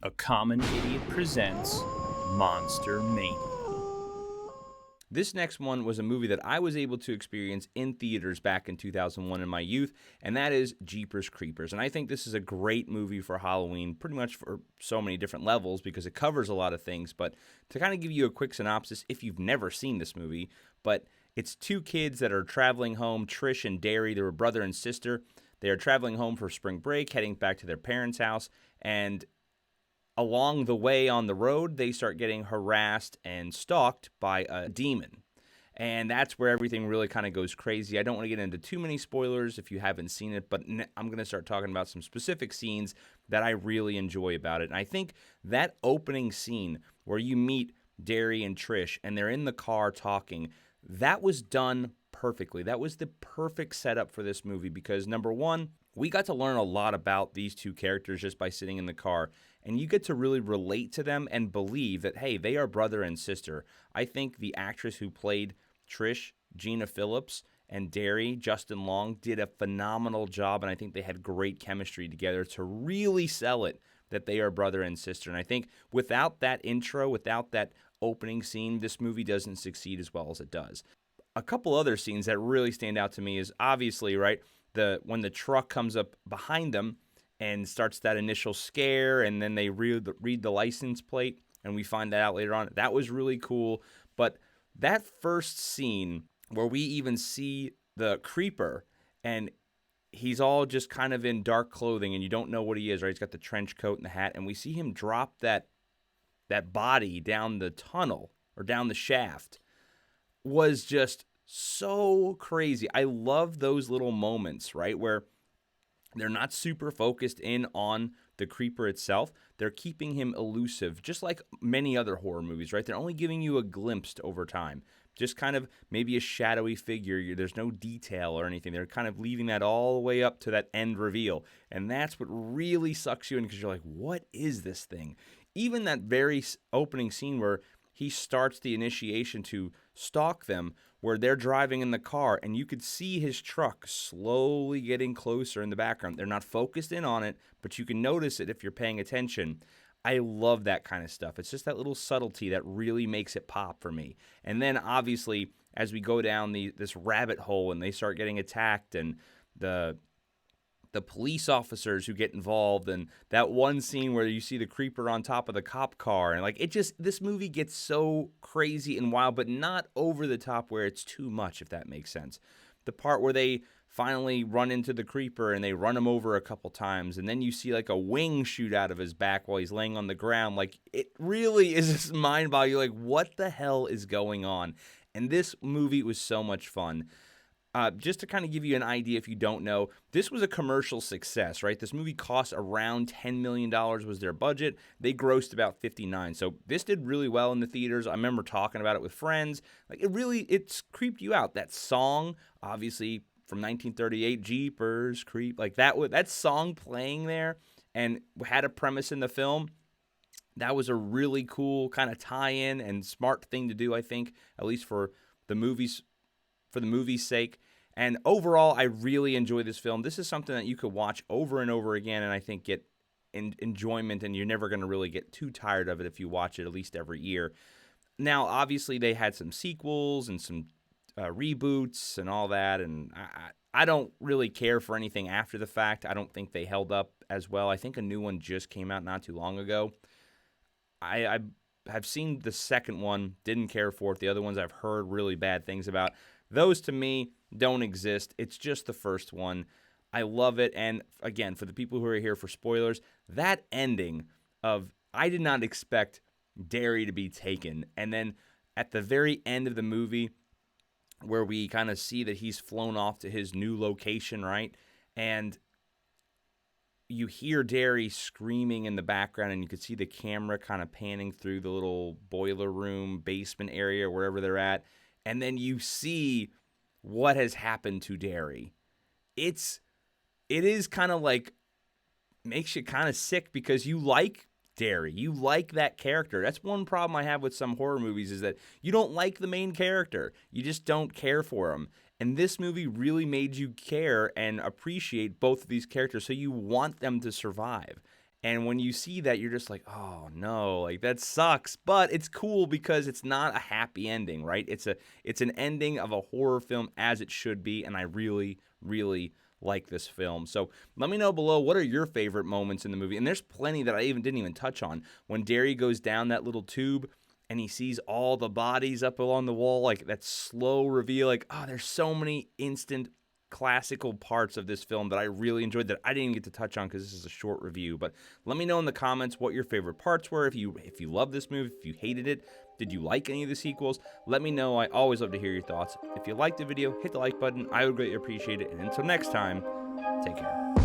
A Common Idiot presents Monster Mania. This next one was a movie that I was able to experience in theaters back in 2001 in my youth, and that is Jeepers Creepers. And I think this is a great movie for Halloween, pretty much for so many different levels because it covers a lot of things. But to kind of give you a quick synopsis, if you've never seen this movie, but it's two kids that are traveling home, Trish and Derry, they were brother and sister. They are traveling home for spring break, heading back to their parents' house, and along the way on the road, they start getting harassed and stalked by a demon. And that's where everything really kind of goes crazy. I don't want to get into too many spoilers if you haven't seen it, but I'm going to start talking about some specific scenes that I really enjoy about it. And I think that opening scene where you meet Derry and Trish and they're in the car talking, that was done perfectly. That was the perfect setup for this movie because, number one, we got to learn a lot about these two characters just by sitting in the car, and you get to really relate to them and believe that, hey, they are brother and sister. I think the actress who played Trish, Gina Phillips, and Derry, Justin Long, did a phenomenal job, and I think they had great chemistry together to really sell it that they are brother and sister. And I think without that intro, without that opening scene, this movie doesn't succeed as well as it does. A couple other scenes that really stand out to me is obviously, right, when the truck comes up behind them and starts that initial scare, and then they read the license plate, and we find that out later on. That was really cool. But that first scene where we even see the creeper, and he's all just kind of in dark clothing, and you don't know what he is, right? He's got the trench coat and the hat, and we see him drop that body down the tunnel or down the shaft, was just so crazy. I love those little moments, right, where they're not super focused in on the creeper itself. They're keeping him elusive, just like many other horror movies, right? They're only giving you a glimpse over time, just kind of maybe a shadowy figure. There's no detail or anything. They're kind of leaving that all the way up to that end reveal, and that's what really sucks you in because you're like, what is this thing? Even that very opening scene where he starts the initiation to stalk them, where they're driving in the car and you could see his truck slowly getting closer in the background. They're not focused in on it, but you can notice it if you're paying attention. I love that kind of stuff. It's just that little subtlety that really makes it pop for me. And then obviously as we go down this rabbit hole and they start getting attacked, and the police officers who get involved, and that one scene where you see the creeper on top of the cop car, and this movie gets so crazy and wild, but not over the top where it's too much, if that makes sense. The part where they finally run into the creeper and they run him over a couple times, and then you see like a wing shoot out of his back while he's laying on the ground. Like, it really is just mind-boggling. You're like, what the hell is going on? And this movie was so much fun. Just to kind of give you an idea, if you don't know, this was a commercial success, right? This movie cost around $10 million was their budget. They grossed about 59. So this did really well in the theaters. I remember talking about it with friends. Like, it's creeped you out. That song, obviously from 1938, Jeepers Creep, like that song playing there and had a premise in the film. That was a really cool kind of tie-in and smart thing to do, I think, at least for the movie's sake. And overall, I really enjoy this film. This is something that you could watch over and over again, and I think get enjoyment, and you're never going to really get too tired of it if you watch it at least every year. Now, obviously, they had some sequels and some reboots and all that, and I don't really care for anything after the fact. I don't think they held up as well. I think a new one just came out not too long ago. I have seen the second one, didn't care for it. The other ones I've heard really bad things about. Those, to me, don't exist. It's just the first one. I love it. And again, for the people who are here for spoilers, that ending of I did not expect Derry to be taken. And then at the very end of the movie, where we kind of see that he's flown off to his new location, right? And you hear Derry screaming in the background, and you could see the camera kind of panning through the little boiler room, basement area, wherever they're at. And then you see what has happened to Derry. It is kind of like, makes you kind of sick because you like Derry. You like that character. That's one problem I have with some horror movies, is that you don't like the main character. You just don't care for him. And this movie really made you care and appreciate both of these characters, so you want them to survive. And when you see that, you're just like, oh no, like that sucks. But it's cool because it's not a happy ending, right? It's an ending of a horror film as it should be, and I really, really like this film. So let me know below, what are your favorite moments in the movie? And there's plenty that I didn't even touch on. When Derry goes down that little tube and he sees all the bodies up along the wall, like that slow reveal, like, oh, there's so many instant classical parts of this film that I really enjoyed that I didn't even get to touch on because this is a short review. But let me know in the comments what your favorite parts were. If you love this movie, if you hated it, did you like any of the sequels? Let me know. I always love to hear your thoughts. If you liked the video, hit the like button. I would greatly appreciate it. And until next time, take care.